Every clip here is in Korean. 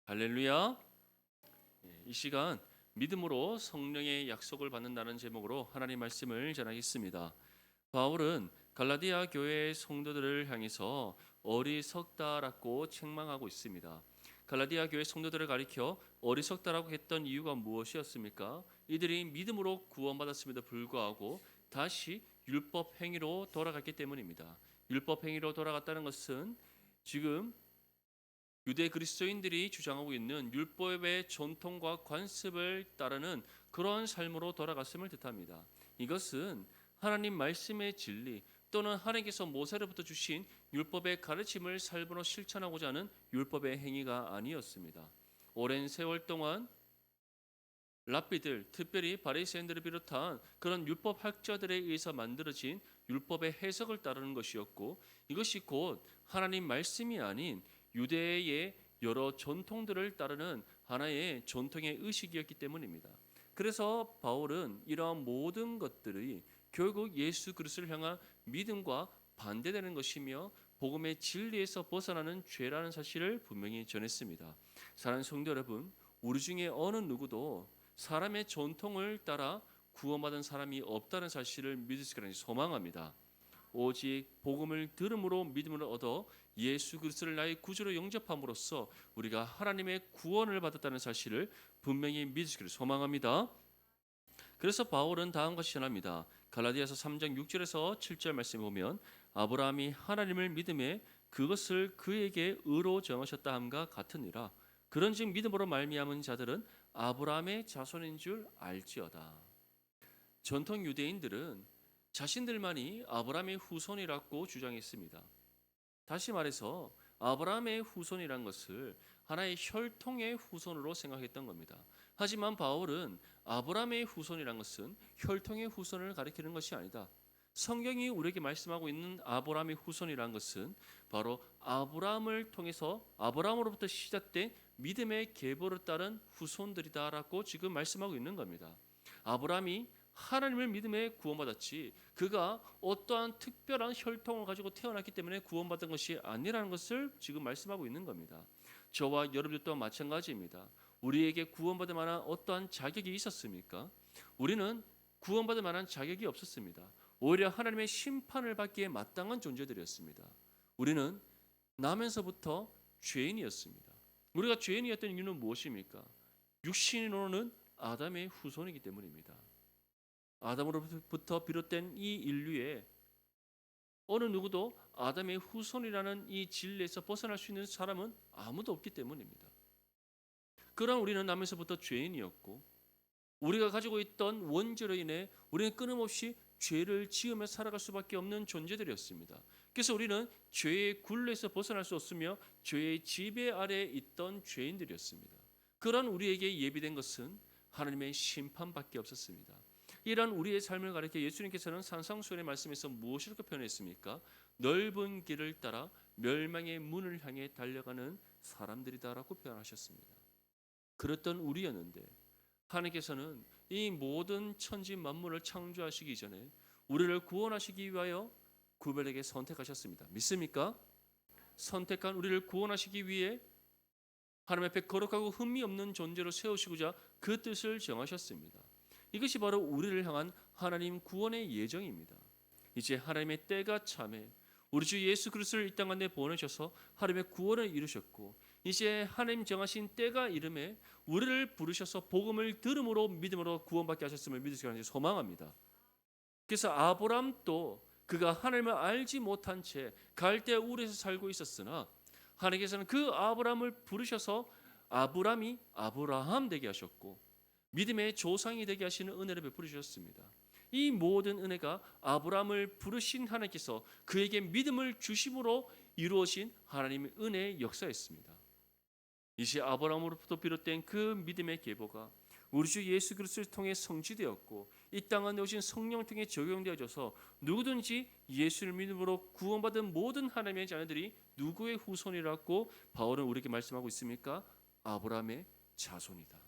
할렐루야. 이 시간 믿음으로 성령의 약속을 받는다는 제목으로 하나님 말씀을 전하겠습니다. 바울은 갈라디아 교회의 성도들을 향해서 어리석다라고 책망하고 있습니다. 갈라디아 교회 성도들을 가리켜 어리석다라고 했던 이유가 무엇이었습니까? 이들이 믿음으로 구원받았음에도 불구하고 다시 율법 행위로 돌아갔기 때문입니다. 율법 행위로 돌아갔다는 것은 지금 유대 그리스도인들이 주장하고 있는 율법의 전통과 관습을 따르는 그러한 삶으로 돌아갔음을 뜻합니다. 이것은 하나님 말씀의 진리 또는 하나님께서 모세로부터 주신 율법의 가르침을 삶으로 실천하고자 하는 율법의 행위가 아니었습니다. 오랜 세월 동안 랍비들, 특별히 바리새인들을 비롯한 그런 율법 학자들에 의해서 만들어진 율법의 해석을 따르는 것이었고, 이것이 곧 하나님 말씀이 아닌 유대의 여러 전통들을 따르는 하나의 전통의 의식이었기 때문입니다. 그래서 바울은 이러한 모든 것들이 결국 예수 그리스도를 향한 믿음과 반대되는 것이며 복음의 진리에서 벗어나는 죄라는 사실을 분명히 전했습니다. 사랑하는 성도 여러분, 우리 중에 어느 누구도 사람의 전통을 따라 구원받은 사람이 없다는 사실을 믿을 수 있기를 소망합니다. 오직 복음을 들음으로 믿음을 얻어 예수 그리스도를 나의 구주로 영접함으로써 우리가 하나님의 구원을 받았다는 사실을 분명히 믿을 수 있기를 소망합니다. 그래서 바울은 다음과 같이 전합니다. 갈라디아서 3장 6절에서 7절 말씀에 보면 아브라함이 하나님을 믿음에 그것을 그에게 의로 정하셨다 함과 같으니라. 그런즉 믿음으로 말미암은 자들은 아브라함의 자손인 줄 알지어다. 전통 유대인들은 자신들만이 아브라함의 후손이라고 주장했습니다. 다시 말해서 아브라함의 후손이란 것을 하나의 혈통의 후손으로 생각했던 겁니다. 하지만 바울은 아브라함의 후손이란 것은 혈통의 후손을 가리키는 것이 아니다. 성경이 우리에게 말씀하고 있는 아브라함의 후손이란 것은 바로 아브라함을 통해서 아브라함으로부터 시작된 믿음의 계보를 따른 후손들이다라고 지금 말씀하고 있는 겁니다. 아브라함이 하나님을 믿음에 구원받았지 그가 어떠한 특별한 혈통을 가지고 태어났기 때문에 구원받은 것이 아니라는 것을 지금 말씀하고 있는 겁니다. 저와 여러분들 또한 마찬가지입니다. 우리에게 구원받을 만한 어떠한 자격이 있었습니까? 우리는 구원받을 만한 자격이 없었습니다. 오히려 하나님의 심판을 받기에 마땅한 존재들이었습니다. 우리는 나면서부터 죄인이었습니다. 우리가 죄인이었던 이유는 무엇입니까? 육신으로는 아담의 후손이기 때문입니다. 아담으로부터 비롯된 이 인류에 어느 누구도 아담의 후손이라는 이 진리에서 벗어날 수 있는 사람은 아무도 없기 때문입니다. 그러나 우리는 나면서부터 죄인이었고 우리가 가지고 있던 원죄로 인해 우리는 끊임없이 죄를 지으며 살아갈 수밖에 없는 존재들이었습니다. 그래서 우리는 죄의 굴레에서 벗어날 수 없으며 죄의 지배 아래에 있던 죄인들이었습니다. 그런 우리에게 예비된 것은 하나님의 심판밖에 없었습니다. 이런 우리의 삶을 가리켜 예수님께서는 산상수훈의 말씀에서 무엇이라고 표현했습니까? 넓은 길을 따라 멸망의 문을 향해 달려가는 사람들이다라고 표현하셨습니다. 그랬던 우리였는데 하나님께서는 이 모든 천지 만물을 창조하시기 전에 우리를 구원하시기 위하여 구별에게 선택하셨습니다. 믿습니까? 선택한 우리를 구원하시기 위해 하나님 앞에 거룩하고 흠이 없는 존재로 세우시고자 그 뜻을 정하셨습니다. 이것이 바로 우리를 향한 하나님 구원의 예정입니다. 이제 하나님의 때가 참해 우리 주 예수 그리스도를 이 땅 가운데 보내셔서 하나님의 구원을 이루셨고 이제 하나님 정하신 때가 이름에 우리를 부르셔서 복음을 들음으로 믿음으로 구원받게 하셨음을 믿을 수 있는 소망합니다. 그래서 아브람도 그가 하나님을 알지 못한 채 갈대 우르에서 살고 있었으나 하나님께서는 그 아브람을 부르셔서 아브람이 아브라함 되게 하셨고 믿음의 조상이 되게 하시는 은혜를 베풀어 주셨습니다. 이 모든 은혜가 아브라함을 부르신 하나님께서 그에게 믿음을 주심으로 이루어진 하나님의 은혜의 역사였습니다. 이제 아브라함으로부터 비롯된 그 믿음의 계보가 우리 주 예수 그리스도를 통해 성취되었고 이 땅에 오신 성령을 통해 적용되어져서 누구든지 예수를 믿음으로 구원받은 모든 하나님의 자녀들이 누구의 후손이라고 바울은 우리에게 말씀하고 있습니까? 아브라함의 자손이다.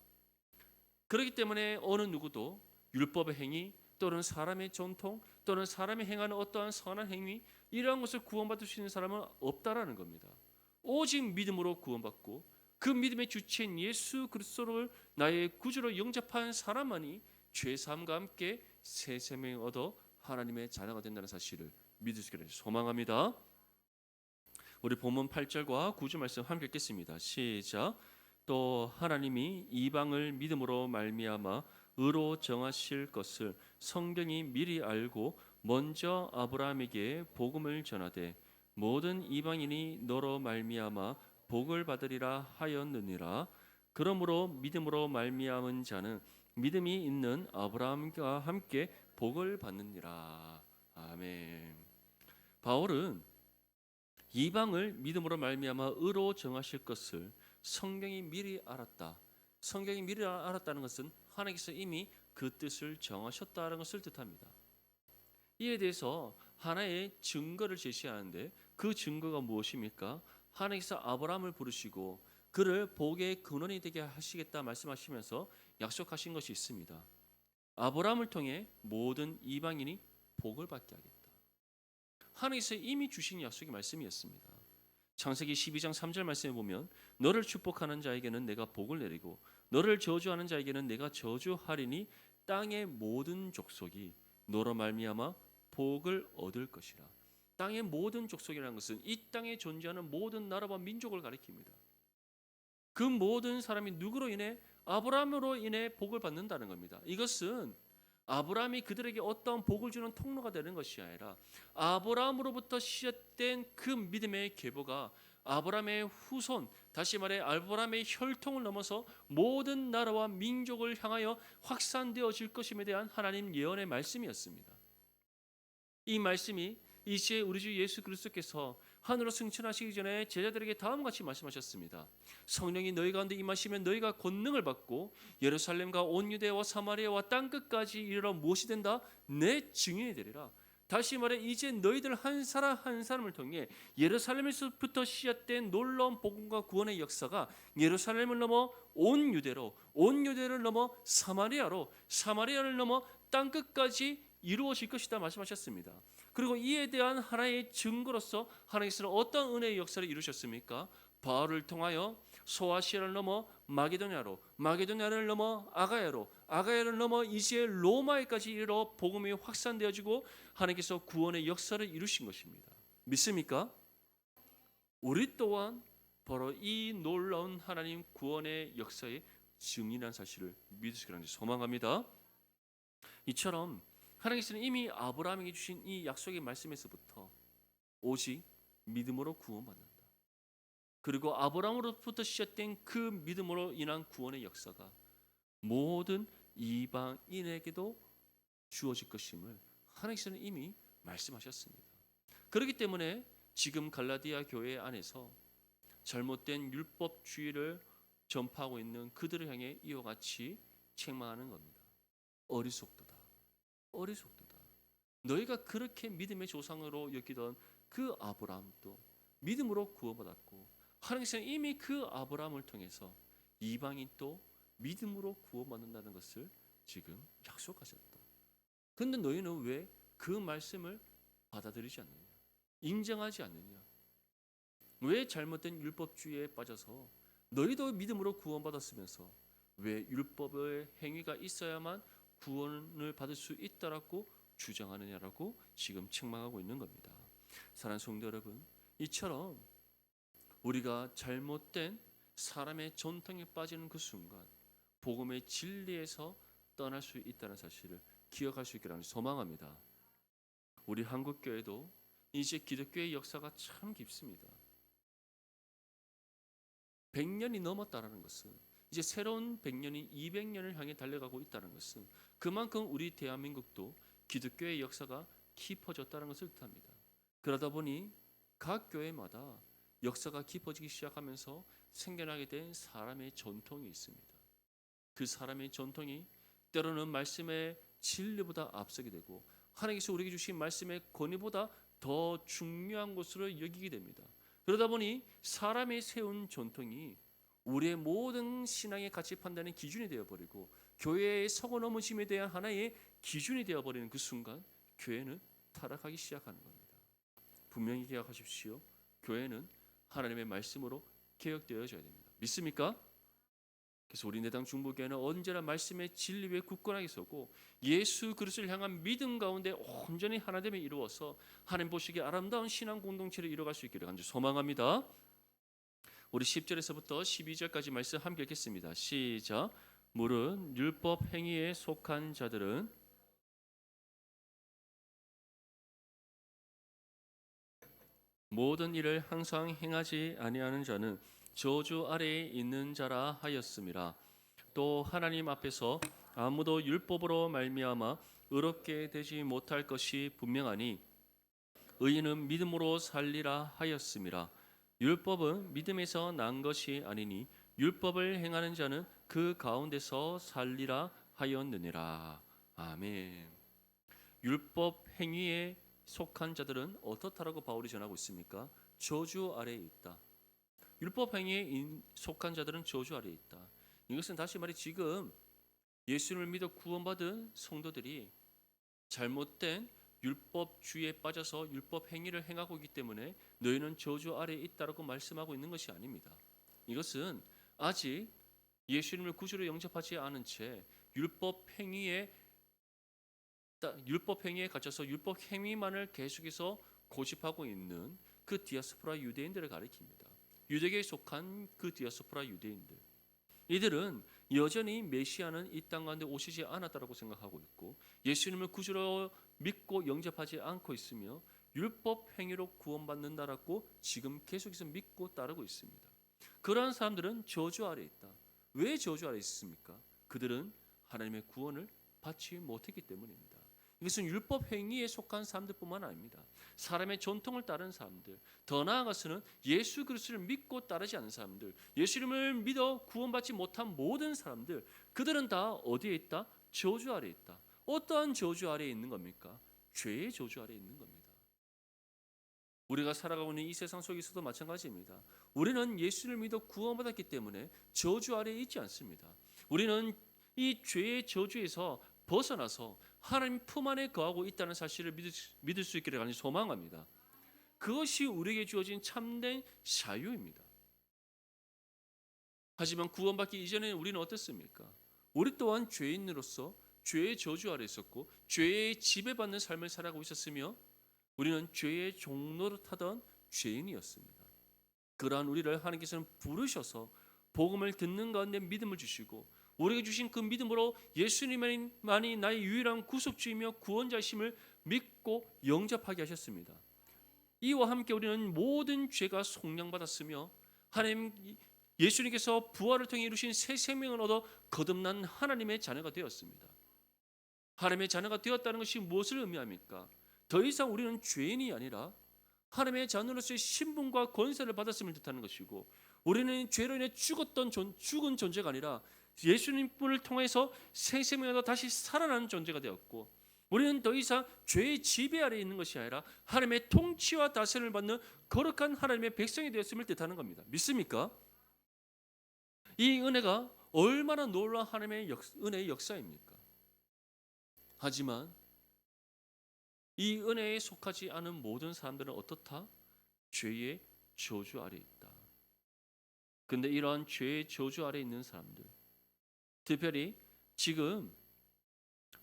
그렇기 때문에 어느 누구도 율법의 행위 또는 사람의 전통 또는 사람이 행하는 어떠한 선한 행위 이러한 것을 구원받을 수 있는 사람은 없다라는 겁니다. 오직 믿음으로 구원받고 그 믿음의 주체인 예수 그리스도를 나의 구주로 영접한 사람만이 죄 사함과 함께 새 생명을 얻어 하나님의 자녀가 된다는 사실을 믿을 수 있기를 소망합니다. 우리 본문 8절과 9절 말씀 함께 읽겠습니다. 시작. 또 하나님이 이방을 믿음으로 말미암아 의로 정하실 것을 성경이 미리 알고 먼저 아브라함에게 복음을 전하되 모든 이방인이 너로 말미암아 복을 받으리라 하였느니라. 그러므로 믿음으로 말미암은 자는 믿음이 있는 아브라함과 함께 복을 받느니라. 아멘. 바울은 이방을 믿음으로 말미암아 의로 정하실 것을 성경이 미리 알았다. 성경이 미리 알았다는 것은 하나님께서 이미 그 뜻을 정하셨다는 것을 뜻합니다. 이에 대해서 하나의 증거를 제시하는데 그 증거가 무엇입니까? 하나님께서 아브라함을 부르시고 그를 복의 근원이 되게 하시겠다 말씀하시면서 약속하신 것이 있습니다. 아브라함을 통해 모든 이방인이 복을 받게 하겠다. 하나님께서 이미 주신 약속의 말씀이었습니다. 창세기 12장 3절 말씀에 보면 너를 축복하는 자에게는 내가 복을 내리고 너를 저주하는 자에게는 내가 저주하리니 땅의 모든 족속이 너로 말미암아 복을 얻을 것이라. 땅의 모든 족속이라는 것은 이 땅에 존재하는 모든 나라와 민족을 가리킵니다. 그 모든 사람이 누구로 인해 아브라함으로 인해 복을 받는다는 겁니다. 이것은 아브라함이 그들에게 어떠한 복을 주는 통로가 되는 것이 아니라 아브라함으로부터 시작된 그 믿음의 계보가 아브라함의 후손, 다시 말해 아브라함의 혈통을 넘어서 모든 나라와 민족을 향하여 확산되어질 것임에 대한 하나님 예언의 말씀이었습니다. 이 말씀이 이제 우리 주 예수 그리스도께서 하늘로 승천하시기 전에 제자들에게 다음과 같이 말씀하셨습니다. 성령이 너희 가운데 임하시면 너희가 권능을 받고 예루살렘과 온 유대와 사마리아와 땅 끝까지 이르러 무엇이 된다? 내 증인이 되리라. 다시 말해 이제 너희들 한 사람 한 사람을 통해 예루살렘에서부터 시작된 놀라운 복음과 구원의 역사가 예루살렘을 넘어 온 유대로, 온 유대를 넘어 사마리아로, 사마리아를 넘어 땅 끝까지 이루어질 것이다 말씀하셨습니다. 그리고 이에 대한 하나의 증거로서 하나님께서는 어떤 은혜의 역사를 이루셨습니까? 바울을 통하여 소아시아를 넘어 마게도냐로, 마게도냐를 넘어 아가야로, 아가야를 넘어 이제 로마에까지 이르러 복음이 확산되어지고 하나님께서 구원의 역사를 이루신 것입니다. 믿습니까? 우리 또한 바로 이 놀라운 하나님 구원의 역사의 증인한 사실을 믿으시기를 소망합니다. 이처럼 하나님께서는 이미 아브라함에게 주신 이 약속의 말씀에서부터 오직 믿음으로 구원받는다. 그리고 아브라함으로부터 시작된 그 믿음으로 인한 구원의 역사가 모든 이방인에게도 주어질 것임을 하나님께서는 이미 말씀하셨습니다. 그렇기 때문에 지금 갈라디아 교회 안에서 잘못된 율법주의를 전파하고 있는 그들을 향해 이와 같이 책망하는 겁니다. 어리석도다. 어리석도다. 너희가 그렇게 믿음의 조상으로 여기던 그 아브라함도 믿음으로 구원받았고 하나님께서는 이미 그 아브라함을 통해서 이방인 또 믿음으로 구원받는다는 것을 지금 약속하셨다. 그런데 너희는 왜 그 말씀을 받아들이지 않느냐? 인정하지 않느냐? 왜 잘못된 율법주의에 빠져서 너희도 믿음으로 구원받았으면서 왜 율법의 행위가 있어야만 구원을 받을 수 있다라고 주장하느냐라고 지금 책망하고 있는 겁니다. 사랑하는 성도 여러분, 이처럼 우리가 잘못된 사람의 전통에 빠지는 그 순간 복음의 진리에서 떠날 수 있다는 사실을 기억할 수 있기를 소망합니다. 우리 한국교회도 이제 기독교의 역사가 참 깊습니다. 100년이 넘었다는 것은 이제 새로운 100년이 200년을 향해 달려가고 있다는 것은 그만큼 우리 대한민국도 기독교의 역사가 깊어졌다는 것을 뜻합니다. 그러다 보니 각 교회마다 역사가 깊어지기 시작하면서 생겨나게 된 사람의 전통이 있습니다. 그 사람의 전통이 때로는 말씀의 진리보다 앞서게 되고 하나님께서 우리에게 주신 말씀의 권위보다 더 중요한 것으로 여기게 됩니다. 그러다 보니 사람이 세운 전통이 우리의 모든 신앙의 가치 판단의 기준이 되어버리고 교회의 서고 넘어짐에 대한 하나의 기준이 되어버리는 그 순간 교회는 타락하기 시작하는 겁니다. 분명히 기억하십시오. 교회는 하나님의 말씀으로 개혁되어져야 됩니다. 믿습니까? 그래서 우리 내당 중보교회는 언제나 말씀의 진리 위에 굳건하게 서고 예수 그리스도를 향한 믿음 가운데 온전히 하나됨에 이루어서 하나님 보시기에 아름다운 신앙 공동체를 이뤄갈 수 있기를 간절히 소망합니다. 우리 10절에서부터 12절까지 말씀 함께 읽겠습니다. 시작. 물은 율법 행위에 속한 자들은 모든 일을 항상 행하지 아니하는 자는 저주 아래에 있는 자라 하였음이라. 또 하나님 앞에서 아무도 율법으로 말미암아 의롭게 되지 못할 것이 분명하니 의인은 믿음으로 살리라 하였음이라. 율법은 믿음에서 난 것이 아니니 율법을 행하는 자는 그 가운데서 살리라 하였느니라. 아멘. 율법 행위에 속한 자들은 어떻다라고 바울이 전하고 있습니까? 저주 아래에 있다. 율법 행위에 속한 자들은 저주 아래에 있다. 이것은 다시 말해 지금 예수를 믿어 구원받은 성도들이 잘못된 율법주의에 빠져서 율법 행위를 행하고 있기 때문에 너희는 저주 아래에 있다라고 말씀하고 있는 것이 아닙니다. 이것은 아직 예수님을 구주로 영접하지 않은 채 율법 행위에 갇혀서 율법 행위만을 계속해서 고집하고 있는 그 디아스포라 유대인들을 가리킵니다. 유대계에 속한 그 디아스포라 유대인들. 이들은 여전히 메시아는 이 땅 가운데 오시지 않았다라고 생각하고 있고 예수님을 구주로 믿고 영접하지 않고 있으며 율법 행위로 구원받는다라고 지금 계속해서 믿고 따르고 있습니다. 그러한 사람들은 저주 아래에 있다. 왜 저주 아래에 있습니까? 그들은 하나님의 구원을 받지 못했기 때문입니다. 이것은 율법 행위에 속한 사람들뿐만 아닙니다. 사람의 전통을 따르는 사람들, 더 나아가서는 예수 그리스도를 믿고 따르지 않는 사람들, 예수님을 믿어 구원받지 못한 모든 사람들, 그들은 다 어디에 있다? 저주 아래에 있다. 어떠한 저주 아래에 있는 겁니까? 죄의 저주 아래에 있는 겁니다. 우리가 살아가고 있는 이 세상 속에서도 마찬가지입니다. 우리는 예수를 믿어 구원받았기 때문에 저주 아래에 있지 않습니다. 우리는 이 죄의 저주에서 벗어나서 하나님 품 안에 거하고 있다는 사실을 믿을 수 있기를 간절히 소망합니다. 그것이 우리에게 주어진 참된 자유입니다. 하지만 구원받기 이전에 우리는 어땠습니까? 우리 또한 죄인으로서 죄의 저주 아래 있었고 죄의 지배받는 삶을 살아가고 있었으며 우리는 죄의 종노릇하던 죄인이었습니다. 그러한 우리를 하나님께서는 부르셔서 복음을 듣는 가운데 믿음을 주시고 우리에게 주신 그 믿음으로 예수님만이 나의 유일한 구속주이며 구원자심을 믿고 영접하게 하셨습니다. 이와 함께 우리는 모든 죄가 속량받았으며 하나님 예수님께서 부활을 통해 이루신 새 생명을 얻어 거듭난 하나님의 자녀가 되었습니다. 하나님의 자녀가 되었다는 것이 무엇을 의미합니까? 더 이상 우리는 죄인이 아니라 하나님의 자녀로서의 신분과 권세를 받았음을 뜻하는 것이고 우리는 죄로 인해 죽은 존재가 아니라 예수님을 통해서 새 생명으로 다시 살아나는 존재가 되었고 우리는 더 이상 죄의 지배 아래에 있는 것이 아니라 하나님의 통치와 다스림을 받는 거룩한 하나님의 백성이 되었음을 뜻하는 겁니다. 믿습니까? 이 은혜가 얼마나 놀라운 하나님의 은혜의 역사입니까? 하지만 이 은혜에 속하지 않은 모든 사람들은 어떻다? 죄의 저주 아래에 있다. 근데 이러한 죄의 저주 아래에 있는 사람들, 특별히 지금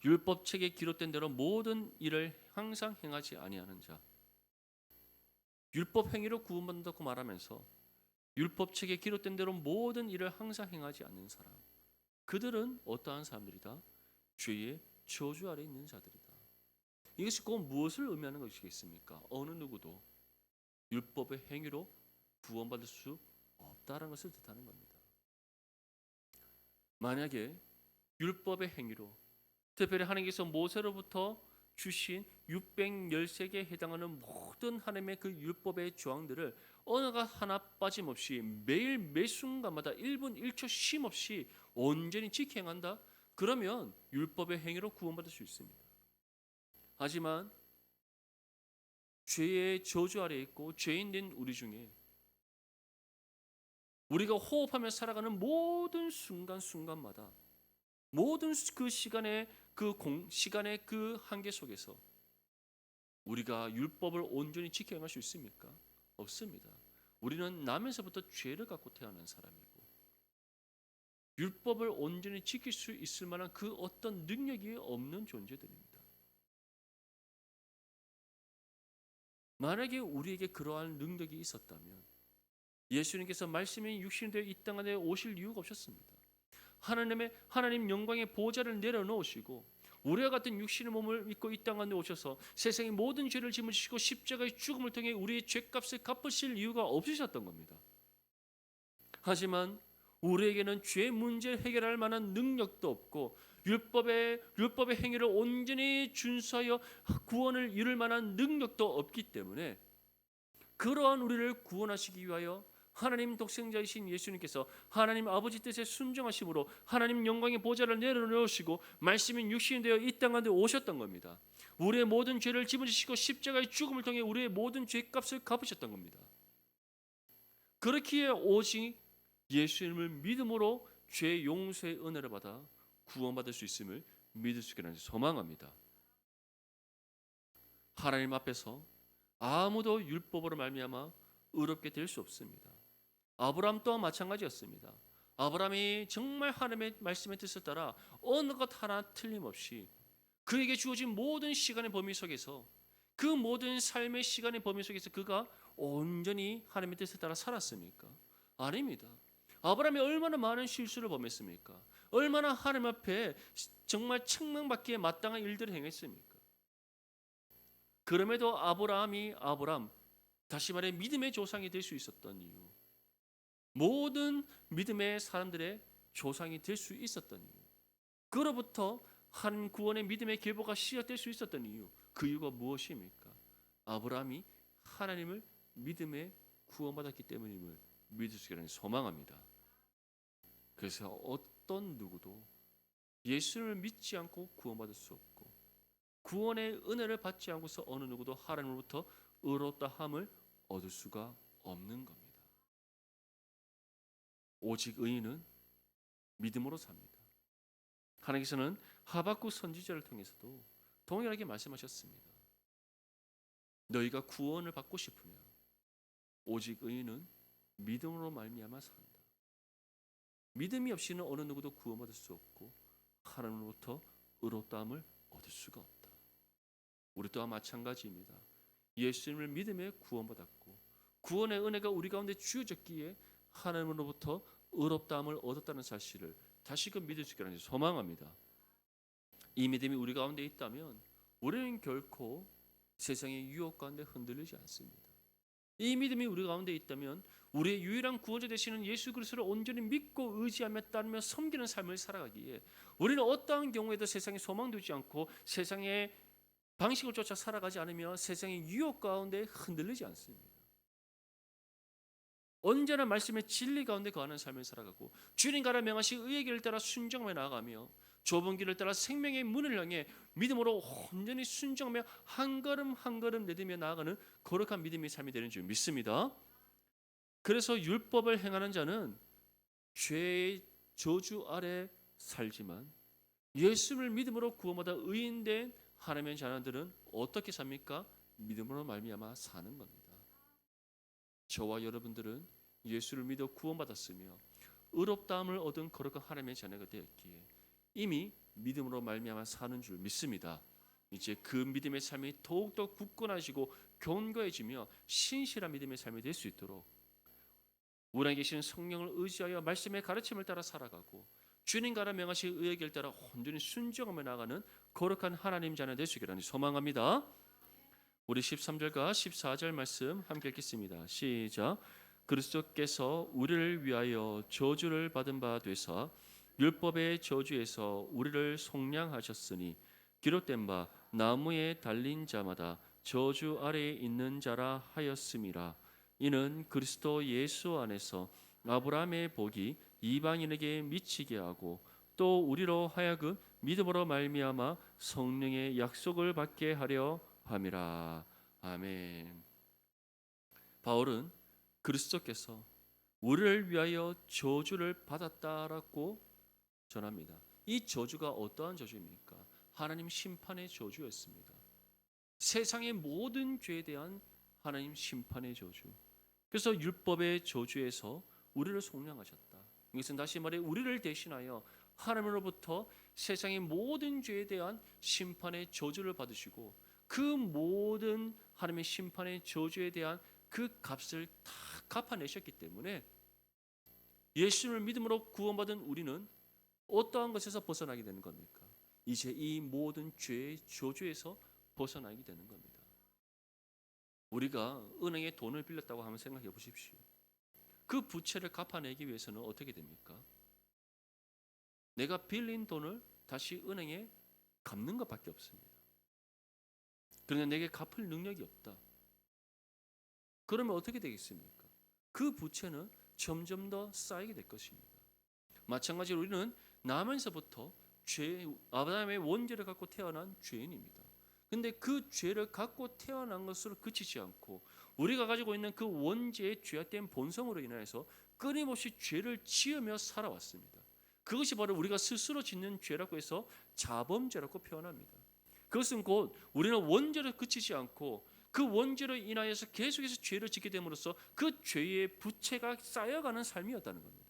율법책에 기록된 대로 모든 일을 항상 행하지 아니하는 자, 율법 행위로 구원받는다고 말하면서 율법책에 기록된 대로 모든 일을 항상 행하지 않는 사람, 그들은 어떠한 사람들이다? 죄의 저주 아래에 있는 자들이다. 이것이 꼭 무엇을 의미하는 것이겠습니까? 어느 누구도 율법의 행위로 구원받을 수 없다는 것을 뜻하는 겁니다. 만약에 율법의 행위로 특별히 하나님께서 모세로부터 주신 613개에 해당하는 모든 하나님의 그 율법의 조항들을 어느가 하나 빠짐없이 매일 매 순간마다 1분 1초 쉼 없이 온전히 지켜 행한다? 그러면 율법의 행위로 구원받을 수 있습니다. 하지만 죄의 저주 아래에 있고 죄인된 우리 중에 우리가 호흡하며 살아가는 모든 순간순간마다 모든 그 시간의 시간의 그 한계 속에서 우리가 율법을 온전히 지켜 행할 수 있습니까? 없습니다. 우리는 나면서부터 죄를 갖고 태어난 사람이고 율법을 온전히 지킬 수 있을 만한 그 어떤 능력이 없는 존재들입니다. 만약에 우리에게 그러한 능력이 있었다면 예수님께서 말씀이 육신이 되어 이 땅 안에 오실 이유가 없었습니다. 하나님 영광의 보좌를 내려놓으시고 우리와 같은 육신의 몸을 입고 이 땅 안에 오셔서 세상의 모든 죄를 짊어지시고 십자가의 죽음을 통해 우리의 죄값을 갚으실 이유가 없으셨던 겁니다. 하지만 우리에게는 죄 문제를 해결할 만한 능력도 없고 율법의 행위를 온전히 준수하여 구원을 이룰 만한 능력도 없기 때문에 그러한 우리를 구원하시기 위하여 하나님 독생자이신 예수님께서 하나님 아버지 뜻에 순종하심으로 하나님 영광의 보좌를 내려놓으시고 말씀인 육신이 되어 이 땅 가운데 오셨던 겁니다. 우리의 모든 죄를 짊어지시고 십자가의 죽음을 통해 우리의 모든 죄값을 갚으셨던 겁니다. 그렇기에 오직 예수님을 믿음으로 죄 용서의 은혜를 받아 구원받을 수 있음을 믿을 수 있기를 소망합니다. 하나님 앞에서 아무도 율법으로 말미암아 의롭게 될 수 없습니다. 아브라함 또한 마찬가지였습니다. 아브라함이 정말 하나님의 말씀의 뜻을 따라 어느 것 하나 틀림없이 그에게 주어진 모든 시간의 범위 속에서 그 모든 삶의 시간의 범위 속에서 그가 온전히 하나님의 뜻을 따라 살았습니까? 아닙니다. 아브라함이 얼마나 많은 실수를 범했습니까? 얼마나 하나님 앞에 정말 책망받기에 마땅한 일들을 행했습니까? 그럼에도 아브라함, 다시 말해 믿음의 조상이 될 수 있었던 이유, 모든 믿음의 사람들의 조상이 될 수 있었던 이유, 그로부터 한 구원의 믿음의 계보가 시작될 수 있었던 이유, 그 이유가 무엇입니까? 아브라함이 하나님을 믿음에 구원받았기 때문임을 믿을 수 있기를 소망합니다. 그래서 어떤 누구도 예수를 믿지 않고 구원받을 수 없고 구원의 은혜를 받지 않고서 어느 누구도 하나님으로부터 의롭다 함을 얻을 수가 없는 겁니다. 오직 의인은 믿음으로 삽니다. 하나님께서는 하박국 선지자를 통해서도 동일하게 말씀하셨습니다. 너희가 구원을 받고 싶으면 오직 의인은 믿음으로 말미암아 산다. 믿음이 없이는 어느 누구도 구원받을 수 없고 하나님으로부터 의롭다함을 얻을 수가 없다. 우리 또한 마찬가지입니다. 예수님을 믿음에 구원받았고 구원의 은혜가 우리 가운데 주어졌기에 하나님으로부터 의롭다함을 얻었다는 사실을 다시금 믿을 수 있기를 소망합니다. 이 믿음이 우리 가운데 있다면 우리는 결코 세상의 유혹 가운데 흔들리지 않습니다. 이 믿음이 우리 가운데 있다면 우리의 유일한 구원자 되시는 예수 그리스도를 온전히 믿고 의지하며 따르며 섬기는 삶을 살아가기에 우리는 어떠한 경우에도 세상에 소망되지 않고 세상의 방식을 쫓아 살아가지 않으며 세상의 유혹 가운데 흔들리지 않습니다. 언제나 말씀의 진리 가운데 거하는 삶을 살아가고 주님과라 명하시 의의 길을 따라 순종하며 나아가며 좁은 길을 따라 생명의 문을 향해 믿음으로 온전히 순종하며 한 걸음 한 걸음 내디며 나아가는 거룩한 믿음의 삶이 되는 줄 믿습니다. 그래서 율법을 행하는 자는 죄의 저주 아래 살지만 예수를 믿음으로 구원받아 의인된 하나님의 자녀들은 어떻게 삽니까? 믿음으로 말미암아 사는 겁니다. 저와 여러분들은 예수를 믿어 구원받았으며 의롭다함을 얻은 거룩한 하나님의 자녀가 되었기에 이미 믿음으로 말미암아 사는 줄 믿습니다. 이제 그 믿음의 삶이 더욱더 굳건해지고 견고해지며 신실한 믿음의 삶이 될 수 있도록 우리 안에 계시는 성령을 의지하여 말씀의 가르침을 따라 살아가고 주님과라 명하신 의의 길을 따라 온전히 순종하며 나가는 거룩한 하나님 자녀 될 수 있기를 소망합니다. 우리 13절과 14절 말씀 함께 읽겠습니다. 시작. 그리스도께서 우리를 위하여 저주를 받은 바 되사 율법의 저주에서 우리를 속량하셨으니 기록된 바 나무에 달린 자마다 저주 아래에 있는 자라 하였음이라. 이는 그리스도 예수 안에서 아브라함의 복이 이방인에게 미치게 하고 또 우리로 하여금 믿음으로 말미암아 성령의 약속을 받게 하려 함이라. 아멘. 바울은 그리스도께서 우리를 위하여 저주를 받았다라고 전합니다. 이 저주가 어떠한 저주입니까? 하나님 심판의 저주였습니다. 세상의 모든 죄에 대한 하나님 심판의 저주. 그래서 율법의 저주에서 우리를 속량하셨다. 이것은 다시 말해 우리를 대신하여 하나님으로부터 세상의 모든 죄에 대한 심판의 저주를 받으시고 그 모든 하나님의 심판의 저주에 대한 그 값을 다 갚아내셨기 때문에 예수님을 믿음으로 구원받은 우리는 어떠한 것에서 벗어나게 되는 겁니까? 이제 이 모든 죄의 저주에서 벗어나게 되는 겁니다. 우리가 은행에 돈을 빌렸다고 한번 생각해 보십시오. 그 부채를 갚아내기 위해서는 어떻게 됩니까? 내가 빌린 돈을 다시 은행에 갚는 것밖에 없습니다. 그러나 내게 갚을 능력이 없다. 그러면 어떻게 되겠습니까? 그 부채는 점점 더 쌓이게 될 것입니다. 마찬가지로 우리는 나면서부터 아담의 원죄를 갖고 태어난 죄인입니다. 근데 그 죄를 갖고 태어난 것으로 그치지 않고 우리가 가지고 있는 그 원죄의 죄악된 본성으로 인하여서 끊임없이 죄를 지으며 살아왔습니다. 그것이 바로 우리가 스스로 짓는 죄라고 해서 자범죄라고 표현합니다. 그것은 곧 우리는 원죄로 그치지 않고 그 원죄로 인하여서 계속해서 죄를 짓게 됨으로써 그 죄의 부채가 쌓여가는 삶이었다는 겁니다.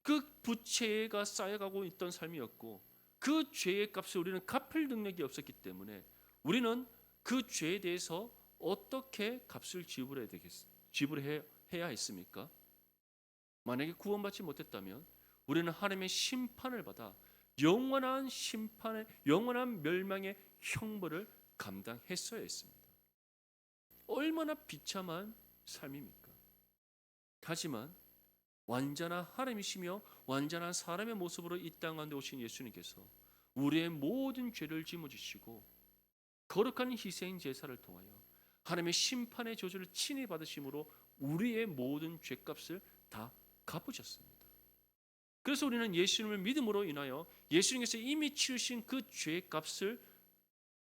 그 부채가 쌓여가고 있던 삶이었고 그 죄의 값을 우리는 갚을 능력이 없었기 때문에 우리는 그 죄에 대해서 어떻게 값을 지불해야 했습니까? 만약에 구원받지 못했다면 우리는 하나님의 심판을 받아 영원한 멸망의 형벌을 감당했어야 했습니다. 얼마나 비참한 삶입니까? 하지만 완전한 하나님이시며 완전한 사람의 모습으로 이 땅 가운데 오신 예수님께서 우리의 모든 죄를 짊어지시고 거룩한 희생 제사를 통하여 하나님의 심판의 저주를 친히 받으심으로 우리의 모든 죄값을 다 갚으셨습니다. 그래서 우리는 예수님을 믿음으로 인하여 예수님께서 이미 치르신 그 죄값을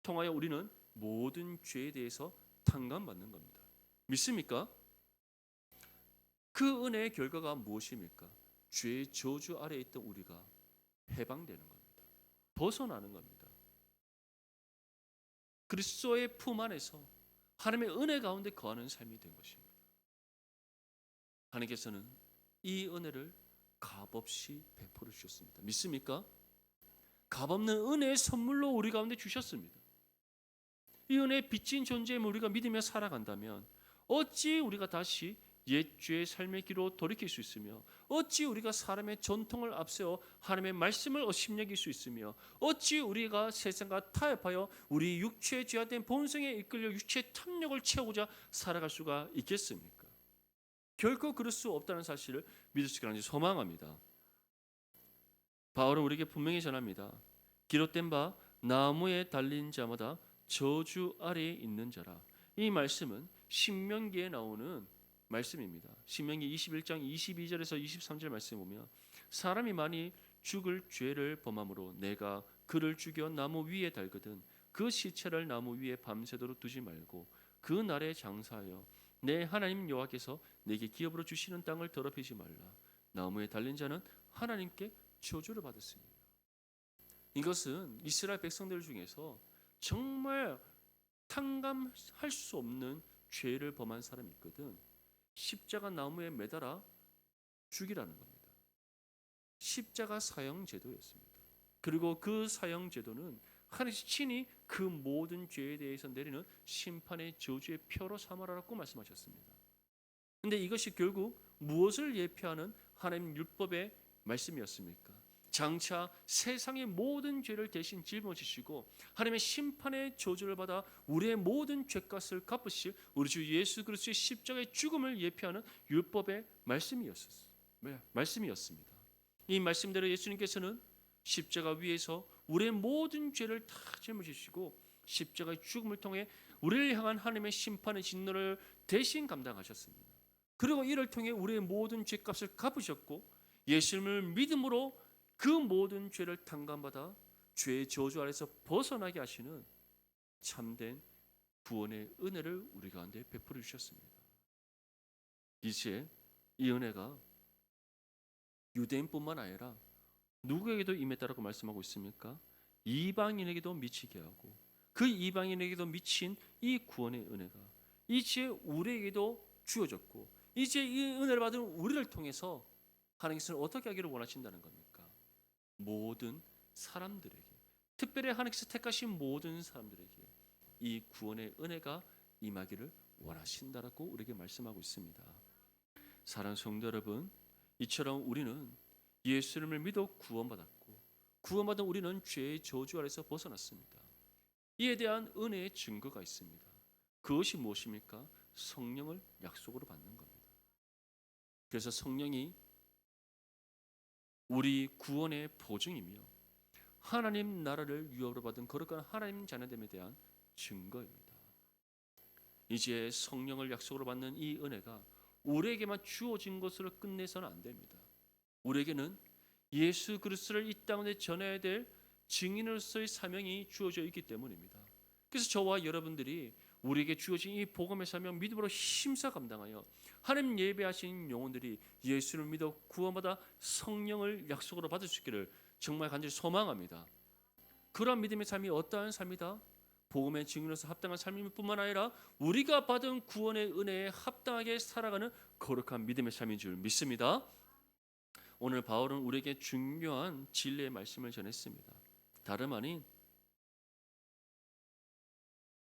통하여 우리는 모든 죄에 대해서 탕감받는 겁니다. 믿습니까? 그 은혜의 결과가 무엇입니까? 죄의 저주 아래에 있던 우리가 해방되는 겁니다. 벗어나는 겁니다. 그리스도의 품 안에서 하나님의 은혜 가운데 거하는 삶이 된 것입니다. 하나님께서는 이 은혜를 값없이 베풀어 주셨습니다. 믿습니까? 값없는 은혜의 선물로 우리 가운데 주셨습니다. 이 은혜의 빚진 존재임을 우리가 믿으며 살아간다면 어찌 우리가 다시 옛죄의 삶의 길로 돌이킬 수 있으며 어찌 우리가 사람의 전통을 앞세워 하나님의 말씀을 업신여길 수 있으며 어찌 우리가 세상과 타협하여 우리 육체의 죄악된 본성에 이끌려 육체의 탐욕을 채우고자 살아갈 수가 있겠습니까? 결코 그럴 수 없다는 사실을 믿을 수 있기를 소망합니다. 바울은 우리에게 분명히 전합니다. 기록된 바 나무에 달린 자마다 저주 아래에 있는 자라. 이 말씀은 신명기에 나오는 말씀입니다. 신명기 21장 22절에서 23절 말씀에 보면 사람이 많이 죽을 죄를 범함으로 내가 그를 죽여 나무 위에 달거든 그 시체를 나무 위에 밤새도록 두지 말고 그 날에 장사하여 내 하나님 여호와께서 내게 기업으로 주시는 땅을 더럽히지 말라. 나무에 달린 자는 하나님께 저주를 받았습니다. 이것은 이스라엘 백성들 중에서 정말 탕감할 수 없는 죄를 범한 사람이 있거든. 십자가 나무에 매달아 죽이라는 겁니다. 십자가 사형 제도였습니다. 그리고 그 사형 제도는 하나님이 친히 그 모든 죄에 대해서 내리는 심판의 저주의 표로 삼아라라고 말씀하셨습니다. 그런데 이것이 결국 무엇을 예표하는 하나님 율법의 말씀이었습니까? 장차 세상의 모든 죄를 대신 짊어지시고 하나님의 심판의 저주를 받아 우리의 모든 죄값을 갚으실 우리 주 예수 그리스도의 십자가의 죽음을 예표하는 율법의 말씀이었습니다. 이 말씀대로 예수님께서는 십자가 위에서 우리의 모든 죄를 다 짊어지시고 십자가의 죽음을 통해 우리를 향한 하나님의 심판의 진노를 대신 감당하셨습니다. 그리고 이를 통해 우리의 모든 죄값을 갚으셨고 예수님을 믿음으로 그 모든 죄를 탕감받아 죄의 저주 아래서 벗어나게 하시는 참된 구원의 은혜를 우리 가운데 베풀어 주셨습니다. 이제 이 은혜가 유대인뿐만 아니라 누구에게도 임했다라고 말씀하고 있습니까? 이방인에게도 미치게 하고 그 이방인에게도 미친 이 구원의 은혜가 이제 우리에게도 주어졌고 이제 이 은혜를 받은 우리를 통해서 하나님께서는 어떻게 하기를 원하신다는 겁니까? 모든 사람들에게, 특별히 하나님께서 택하신 모든 사람들에게 이 구원의 은혜가 임하기를 원하신다라고 우리에게 말씀하고 있습니다. 사랑하는 성도 여러분, 이처럼 우리는 예수님을 믿어 구원받았고 구원받은 우리는 죄의 저주 아래서 벗어났습니다. 이에 대한 은혜의 증거가 있습니다. 그것이 무엇입니까? 성령을 약속으로 받는 겁니다. 그래서 성령이 우리 구원의 보증이며 하나님 나라를 유업으로 받은 거룩한 하나님 자녀됨에 대한 증거입니다. 이제 성령을 약속으로 받는 이 은혜가 우리에게만 주어진 것으로 끝내서는 안 됩니다. 우리에게는 예수 그리스도를 이 땅에 전해야 될 증인으로서의 사명이 주어져 있기 때문입니다. 그래서 저와 여러분들이 우리에게 주어진 이 복음의 사명 믿음으로 힘써 감당하여 하나님 예배하신 영혼들이 예수를 믿어 구원받아 성령을 약속으로 받을 수 있기를 정말 간절히 소망합니다. 그러한 믿음의 삶이 어떠한 삶이다? 복음의 증인으로서 합당한 삶일 뿐만 아니라 우리가 받은 구원의 은혜에 합당하게 살아가는 거룩한 믿음의 삶인 줄 믿습니다. 오늘 바울은 우리에게 중요한 진리의 말씀을 전했습니다. 다름 아닌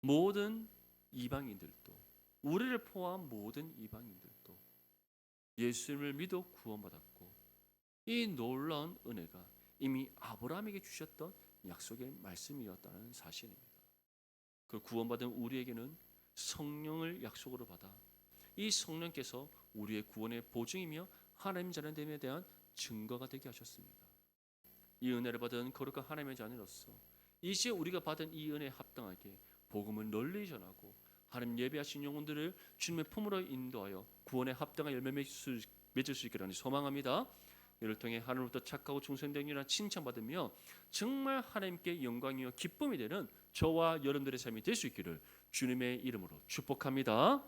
모든 이방인들도, 우리를 포함한 모든 이방인들도 예수님을 믿어 구원받았고 이 놀라운 은혜가 이미 아브라함에게 주셨던 약속의 말씀이었다는 사실입니다. 그 구원받은 우리에게는 성령을 약속으로 받아 이 성령께서 우리의 구원의 보증이며 하나님 자녀됨에 대한 증거가 되게 하셨습니다. 이 은혜를 받은 거룩한 하나님의 자녀로서 이제 우리가 받은 이 은혜에 합당하게 복음을 널리 전하고 하나님 예배하신 영혼들을 주님의 품으로 인도하여 구원에 합당한 열매 맺을 수 있기를 소망합니다. 이를 통해 하나님으로부터 착하고 충성된 일이나 칭찬받으며 정말 하나님께 영광이요 기쁨이 되는 저와 여러분들의 삶이 될 수 있기를 주님의 이름으로 축복합니다.